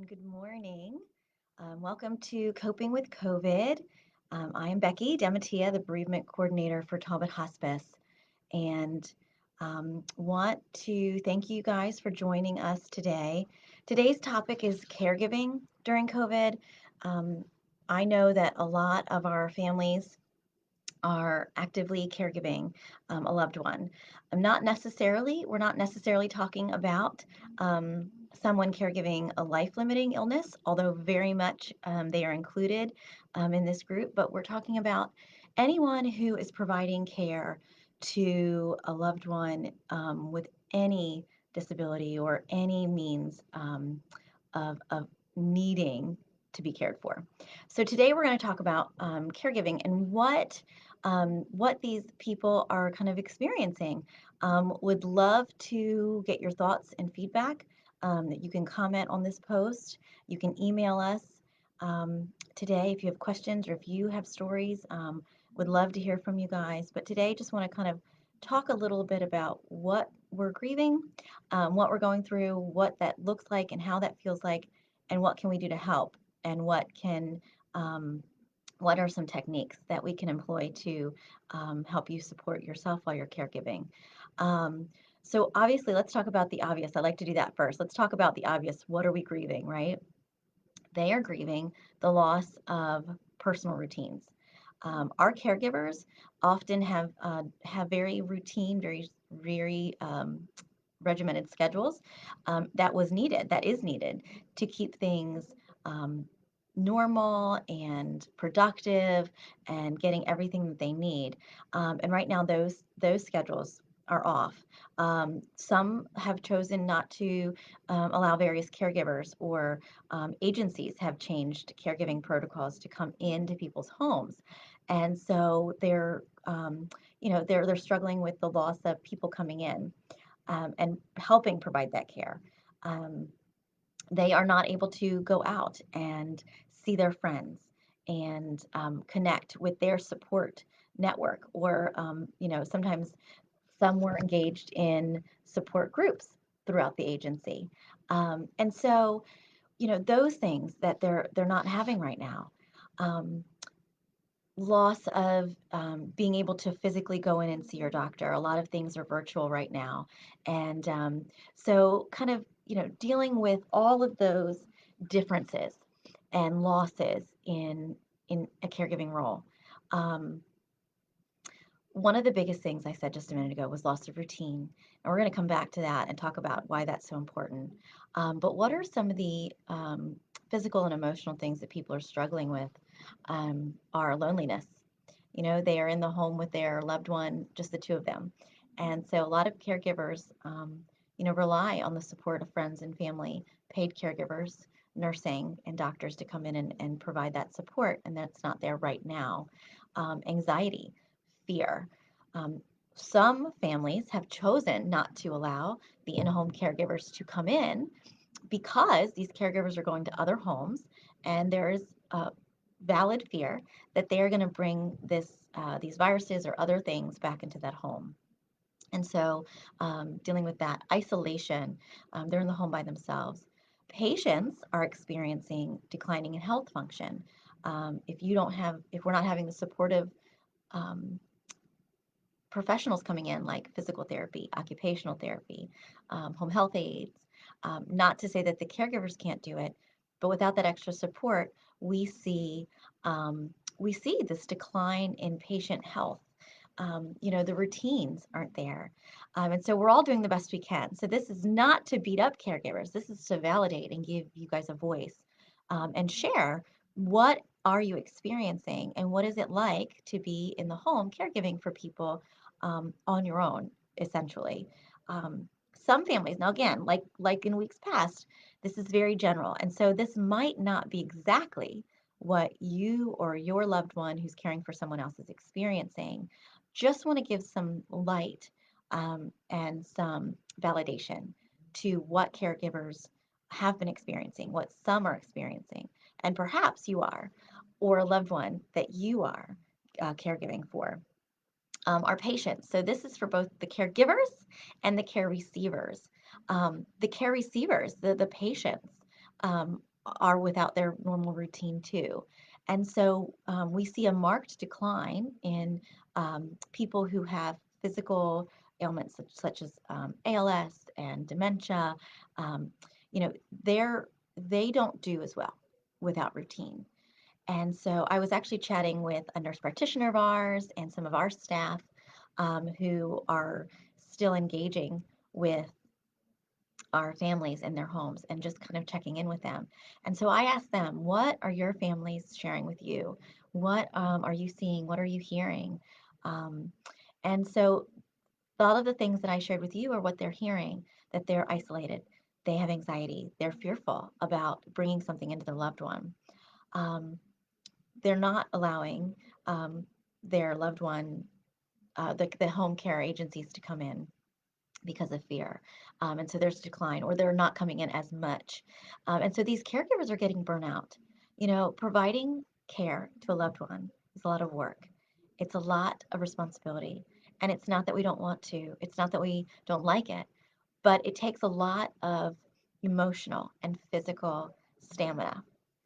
Good morning. Welcome to Coping with COVID. I am Becky De Mattia, the Bereavement Coordinator for Talbot Hospice, and want to thank you guys for joining us today. Today's topic is caregiving during COVID. Um, I know that a lot of our families are actively caregiving a loved one. We're not necessarily talking about someone caregiving a life-limiting illness, although very much they are included in this group, but we're talking about anyone who is providing care to a loved one with any disability or any means of needing to be cared for. So today we're going to talk about caregiving and what these people are kind of experiencing. Would love to get your thoughts and feedback. That you can comment on this post. You can email us today if you have questions or if you have stories. Would love to hear from you guys. But today, just want to kind of talk a little bit about what we're grieving, what we're going through, what that looks like, and how that feels like, and what can we do to help, and um, what are some techniques that we can employ to help you support yourself while you're caregiving? Um, so obviously, let's talk about the obvious. I like to do that first. Let's talk about the obvious. What are we grieving, right? They are grieving the loss of personal routines. Our caregivers often have very routine, very regimented schedules that is needed to keep things um, normal and productive and getting everything that they need. And right now, those schedules are off. Some have chosen not to allow various caregivers or agencies have changed caregiving protocols to come into people's homes, and so they're struggling with the loss of people coming in and helping provide that care. Um, they are not able to go out and see their friends and connect with their support network, or sometimes some were engaged in support groups throughout the agency, and so those things that they're not having right now. Um, Loss of being able to physically go in and see your doctor. A lot of things are virtual right now. And so, kind of, dealing with all of those differences and losses in a caregiving role. Um, One of the biggest things I said just a minute ago was loss of routine. And we're going to come back to that and talk about why that's so important. But what are some of the physical and emotional things that people are struggling with? Are loneliness. They are in the home with their loved one, just the two of them. And so a lot of caregivers, rely on the support of friends and family, paid caregivers, nursing, and doctors to come in and provide that support. And that's not there right now. Anxiety, fear. Um, some families have chosen not to allow the in-home caregivers to come in because these caregivers are going to other homes, and there's a valid fear that they are going to bring these viruses or other things back into that home. And so, dealing with that isolation, they're in the home by themselves. Patients are experiencing declining in health function. If we're not having the supportive um, professionals coming in, like physical therapy, occupational therapy, home health aides. Not to say that the caregivers can't do it, but without that extra support, we see um, we see this decline in patient health. The routines aren't there, and so we're all doing the best we can. So this is not to beat up caregivers. This is to validate and give you guys a voice and share what are you experiencing and what is it like to be in the home caregiving for people on your own, essentially. Um, some families, now again, like in weeks past, this is very general, and so this might not be exactly what you or your loved one who's caring for someone else is experiencing. Just want to give some light and some validation to what caregivers have been experiencing, what some are experiencing, and perhaps you are, or a loved one that you are caregiving for. Our patients. So this is for both the caregivers and the care receivers. The care receivers, the patients, are without their normal routine too. And so we see a marked decline in people who have physical ailments such as ALS and dementia. Um, you know, they don't do as well without routine. And so I was actually chatting with a nurse practitioner of ours and some of our staff who are still engaging with our families in their homes and just kind of checking in with them. And so I asked them, what are your families sharing with you? What are you seeing? What are you hearing? Um, and so a lot of the things that I shared with you are what they're hearing, that they're isolated, they have anxiety, they're fearful about bringing something into their loved one. Um, they're not allowing their loved one, the home care agencies to come in because of fear. And so there's decline, or they're not coming in as much. And so these caregivers are getting burnout. You know, providing care to a loved one is a lot of work, it's a lot of responsibility. And it's not that we don't want to, it's not that we don't like it, but it takes a lot of emotional and physical stamina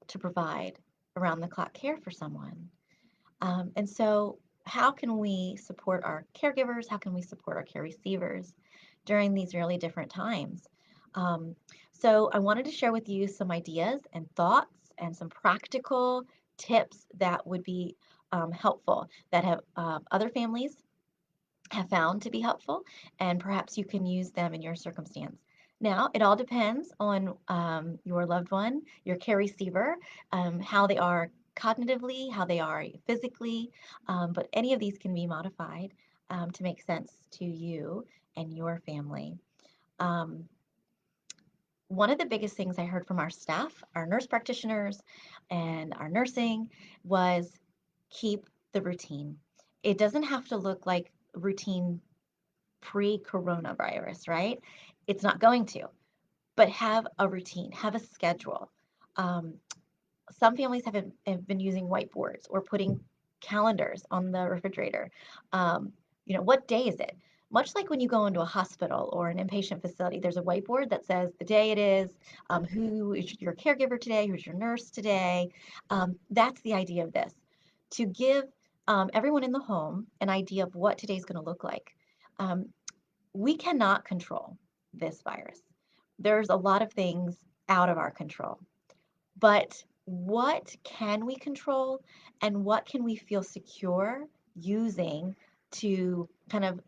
to provide around the clock care for someone. And so, how can we support our caregivers? How can we support our care receivers during these really different times? Um, so, I wanted to share with you some ideas and thoughts and some practical tips that would be helpful that have other families have found to be helpful, and perhaps you can use them in your circumstance. Now, it all depends on your loved one, your care receiver, how they are cognitively, how they are physically, but any of these can be modified to make sense to you and your family. Um, One of the biggest things I heard from our staff, our nurse practitioners, and our nursing was keep the routine. It doesn't have to look like routine pre-coronavirus, right? It's not going to, but have a routine, have a schedule. Um, some families have been using whiteboards or putting calendars on the refrigerator. What day is it? Much like when you go into a hospital or an inpatient facility, there's a whiteboard that says the day it is, who is your caregiver today, who's your nurse today. That's the idea of this, to give everyone in the home an idea of what today's going to look like. Um, we cannot control this virus. There's a lot of things out of our control. But what can we control and what can we feel secure using to kind of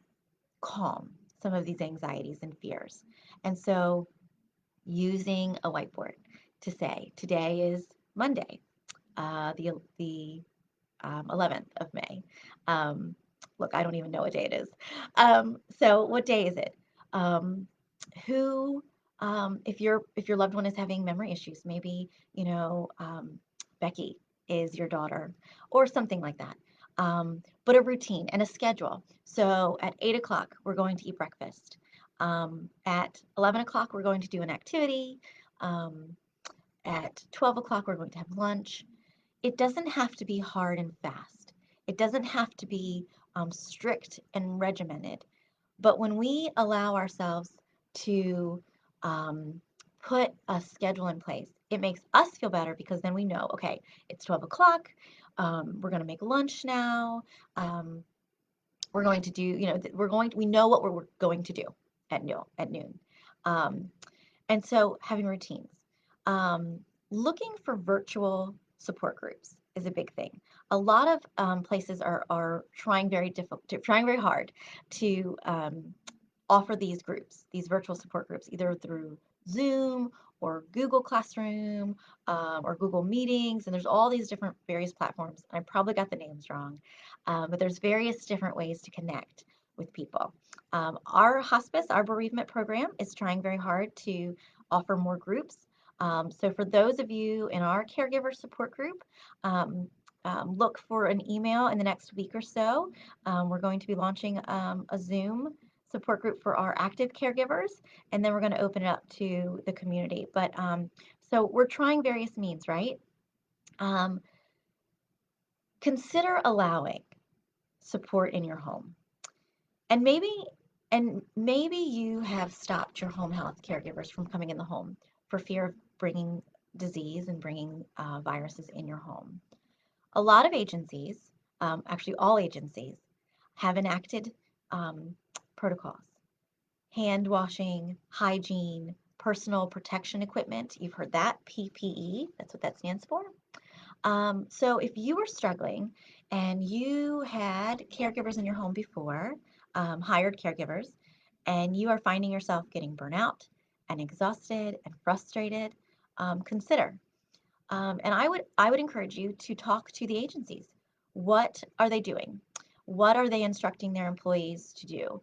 calm some of these anxieties and fears? And so using a whiteboard to say, today is Monday, the 11th of May. Um, Look, I don't even know what day it is. So what day is it? Um, who, if your loved one is having memory issues, maybe, Becky is your daughter or something like that. But a routine and a schedule. So at 8 o'clock, we're going to eat breakfast. At 11 o'clock, we're going to do an activity. Um, at 12 o'clock, we're going to have lunch. It doesn't have to be hard and fast. It doesn't have to be strict and regimented. But when we allow ourselves to um, put a schedule in place, it makes us feel better because then we know, okay, it's 12 o'clock. We're going to make lunch now. We're going to do, we know what we're going to do at noon. Um, and so having routines. Um, Looking for virtual support groups is a big thing. A lot of places are trying very hard to offer these groups, these virtual support groups, either through Zoom or Google Classroom or Google Meetings. And there's all these different various platforms. I probably got the names wrong, but there's various different ways to connect with people. Our hospice, our bereavement program is trying very hard to offer more groups. So for those of you in our caregiver support group, look for an email in the next week or so. We're going to be launching a Zoom support group for our active caregivers, and then we're going to open it up to the community. But so we're trying various means, right? Um, Consider allowing support in your home. And maybe you have stopped your home health caregivers from coming in the home for fear of bringing disease and bringing viruses in your home. A lot of agencies, actually all agencies, have enacted um, protocols: hand washing, hygiene, personal protection equipment. You've heard that, PPE, that's what that stands for. So if you were struggling and you had caregivers in your home before, hired caregivers, and you are finding yourself getting burnout and exhausted and frustrated, consider. And I would encourage you to talk to the agencies. What are they doing? What are they instructing their employees to do?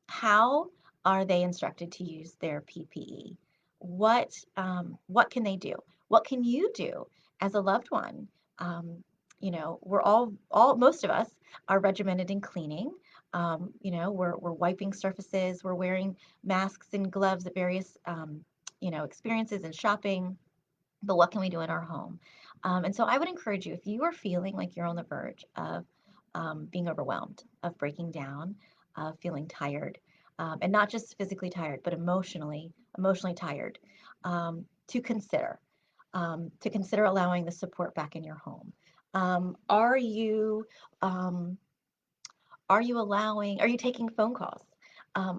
How are they instructed to use their PPE? What can they do? What can you do as a loved one? Um, we're all most of us are regimented in cleaning. We're wiping surfaces. We're wearing masks and gloves at various experiences and shopping, but what can we do in our home? And so I would encourage you, if you are feeling like you're on the verge of being overwhelmed, of breaking down, of feeling tired, and not just physically tired, but emotionally tired, to consider allowing the support back in your home. Um, are you um, are you taking phone calls?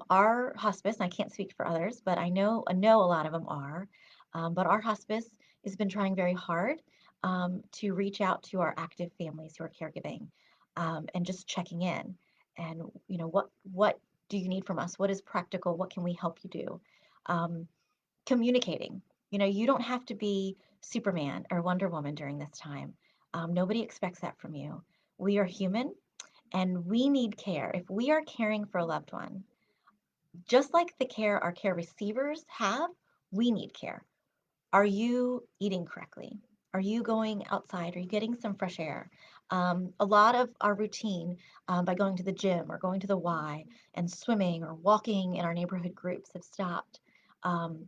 Our hospice, and I can't speak for others, but I know a lot of them are. But our hospice has been trying very hard to reach out to our active families who are caregiving, and just checking in. And what do you need from us? What is practical? What can we help you do? Um, Communicating. You don't have to be Superman or Wonder Woman during this time. Nobody expects that from you. We are human and we need care. If we are caring for a loved one, just like the care our care receivers have, we need care. Are you eating correctly? Are you going outside? Are you getting some fresh air? A lot of our routine, by going to the gym or going to the Y and swimming or walking in our neighborhood groups, have stopped. Um,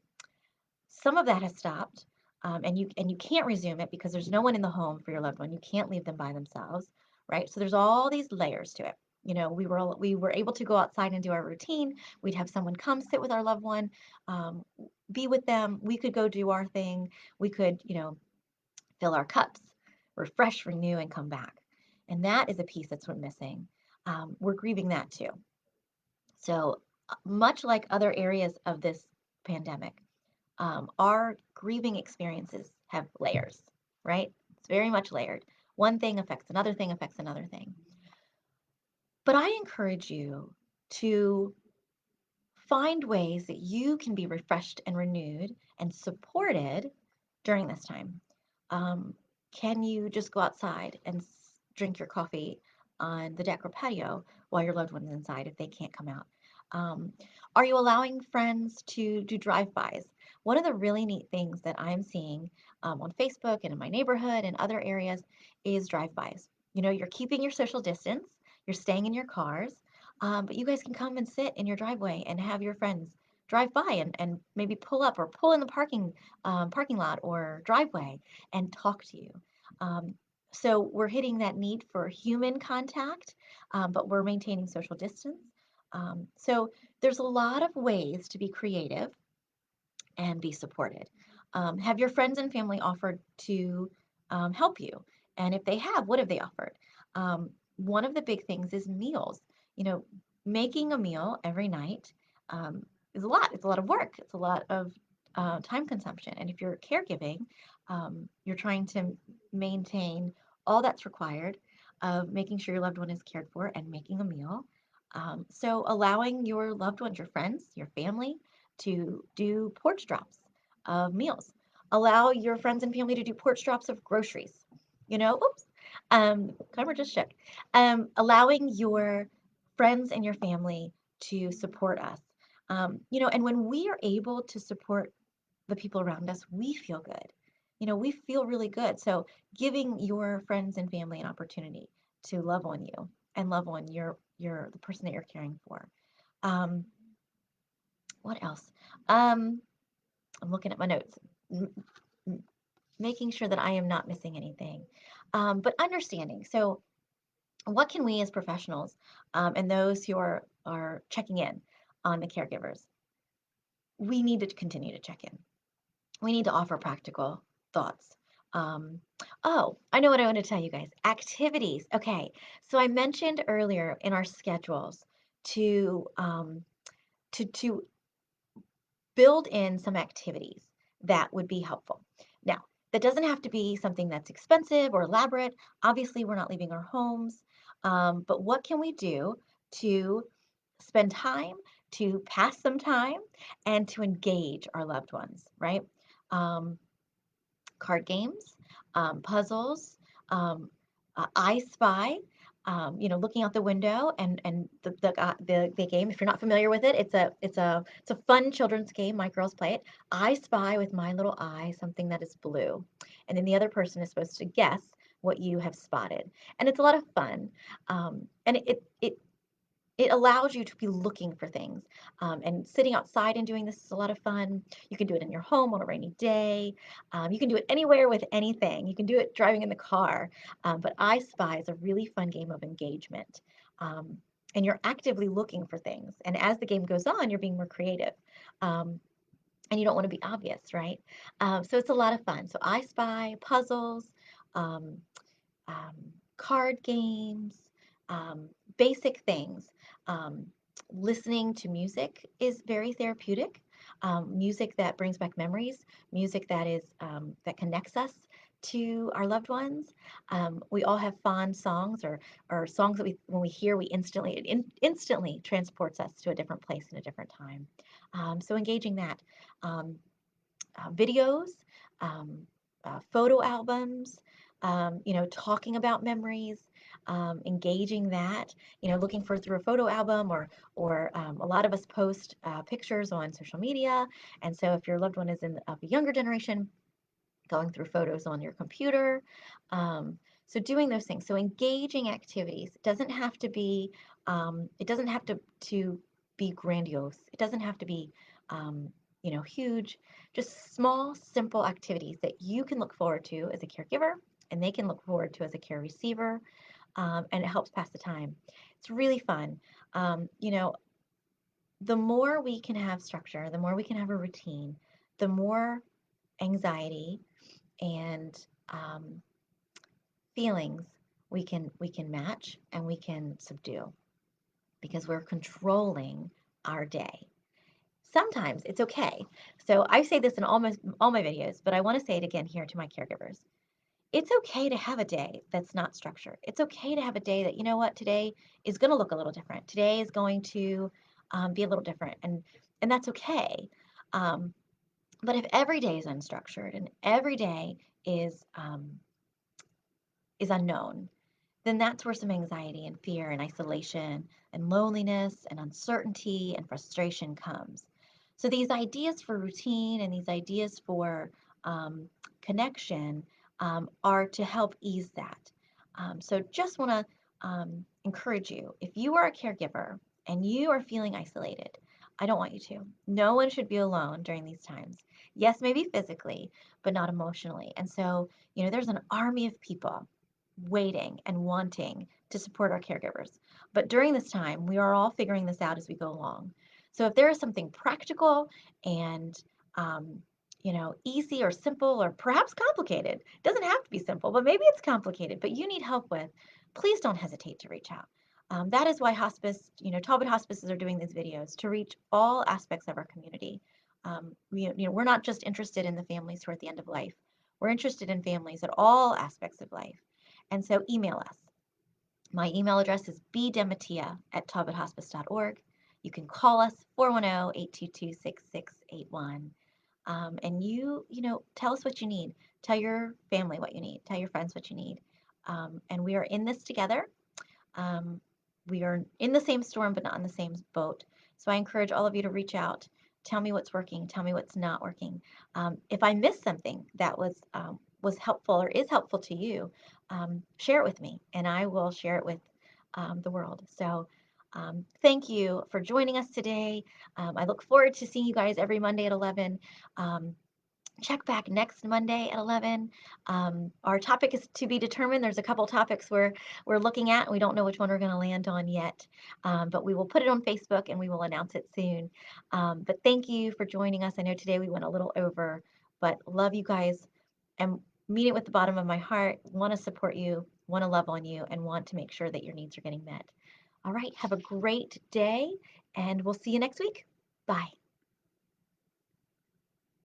some of that has stopped, and you can't resume it because there's no one in the home for your loved one. You can't leave them by themselves, right? So there's all these layers to it. We were able to go outside and do our routine. We'd have someone come sit with our loved one, um, be with them. We could go do our thing. We could, fill our cups, refresh, renew, and come back. And that is a piece that's what's missing. We're grieving that too. So much like other areas of this pandemic, our grieving experiences have layers, right? It's very much layered. One thing affects another thing, affects another thing. But I encourage you to find ways that you can be refreshed and renewed and supported during this time. Um, can you just go outside and drink your coffee on the deck or patio while your loved one's inside if they can't come out? Um, are you allowing friends to do drive-bys? One of the really neat things that I'm seeing on Facebook and in my neighborhood and other areas is drive-bys. You're keeping your social distance, you're staying in your cars, but you guys can come and sit in your driveway and have your friends drive by and maybe pull up or pull in the parking lot or driveway and talk to you. Um, so we're hitting that need for human contact, but we're maintaining social distance. So there's a lot of ways to be creative and be supported. Have your friends and family offered to help you? And if they have, what have they offered? One of the big things is meals. You know, making a meal every night is a lot. It's a lot of work. It's a lot of time consumption. And if you're caregiving, you're trying to maintain all that's required of making sure your loved one is cared for and making a meal. So allowing your loved ones, your friends, your family, to do porch drops of meals. Allow your friends and family to do porch drops of groceries. Oops, camera just shook. Allowing your friends and your family to support us. And when we are able to support the people around us, we feel good. We feel really good. So giving your friends and family an opportunity to love on you and love on the person that you're caring for. Um, what else? Um, I'm looking at my notes, making sure that I am not missing anything. But understanding. So, what can we as professionals and those who are checking in on the caregivers? We need to continue to check in. we need to offer practical thoughts. Um, oh, I know what I want to tell you guys. Activities. Okay, so I mentioned earlier in our schedules to to build in some activities that would be helpful. Now, that doesn't have to be something that's expensive or elaborate. Obviously, we're not leaving our homes, but what can we do to spend time, to pass some time, and to engage our loved ones, right? Um, Card games, puzzles, um, I Spy. Looking out the window and the game. If you're not familiar with it, it's a fun children's game. My girls play it. I spy with my little eye something that is blue, and then the other person is supposed to guess what you have spotted, and it's a lot of fun. And it allows you to be looking for things. And sitting outside and doing this is a lot of fun. You can do it in your home on a rainy day. You can do it anywhere with anything. You can do it driving in the car. But I Spy is a really fun game of engagement. Um, and you're actively looking for things. And as the game goes on, you're being more creative. Um, and you don't want to be obvious, right? So it's a lot of fun. So I Spy, puzzles, um, um, card games, um, basic things. Um, Listening to music is very therapeutic. Music that brings back memories, music that connects us to our loved ones. We all have fond songs or songs that when we hear, we instantly transports us to a different place and a different time. So engaging that. Um, Videos, um, photo albums, talking about memories, engaging that, looking for through a photo album or a lot of us post pictures on social media. And so if your loved one is of a younger generation, going through photos on your computer. Um, so doing those things. So engaging activities it doesn't have to be grandiose. It doesn't have to be, huge. Just small, simple activities that you can look forward to as a caregiver and they can look forward to as a care receiver. And it helps pass the time. It's really fun. The more we can have structure, the more we can have a routine, the more anxiety and um, feelings we can match and we can subdue because we're controlling our day. Sometimes it's okay. So I say this in almost all my videos, but I want to say it again here to my caregivers. It's okay to have a day that's not structured. It's okay to have a day that, you know what, today is going to look a little different. Today is going to be a little different, and that's okay. Um, but if every day is unstructured and every day is um, is unknown, then that's where some anxiety and fear and isolation and loneliness and uncertainty and frustration comes. So these ideas for routine and these ideas for um, connection are to help ease that. So just want to encourage you, if you are a caregiver and you are feeling isolated, I don't want you to. No one should be alone during these times. Yes, maybe physically, but not emotionally. And so, there's an army of people waiting and wanting to support our caregivers. But during this time, we are all figuring this out as we go along. So if there is something practical and easy or simple or perhaps complicated, it doesn't have to be simple, but maybe it's complicated, but you need help with, please don't hesitate to reach out. That is why Talbot hospices are doing these videos to reach all aspects of our community. We're not just interested in the families who are at the end of life. We're interested in families at all aspects of life. And so email us. My email address is bdemattia@talbothospice.org. You can call us 410-822-6681. And tell us what you need. Tell your family what you need. Tell your friends what you need. And we are in this together. Um, we are in the same storm, but not in the same boat. So I encourage all of you to reach out. Tell me what's working. Tell me what's not working. If I missed something that was helpful or is helpful to you, share it with me, and I will share it with the world. So thank you for joining us today. I look forward to seeing you guys every Monday at 11. Check back next Monday at 11. Our topic is to be determined. There's a couple topics we're looking at, and we don't know which one we're going to land on yet. But we will put it on Facebook, and we will announce it soon. But thank you for joining us. I know today we went a little over But love you guys and mean it with the bottom of my heart. Want to support you, want to love on you, and want to make sure that your needs are getting met. All right, have a great day, and we'll see you next week. Bye.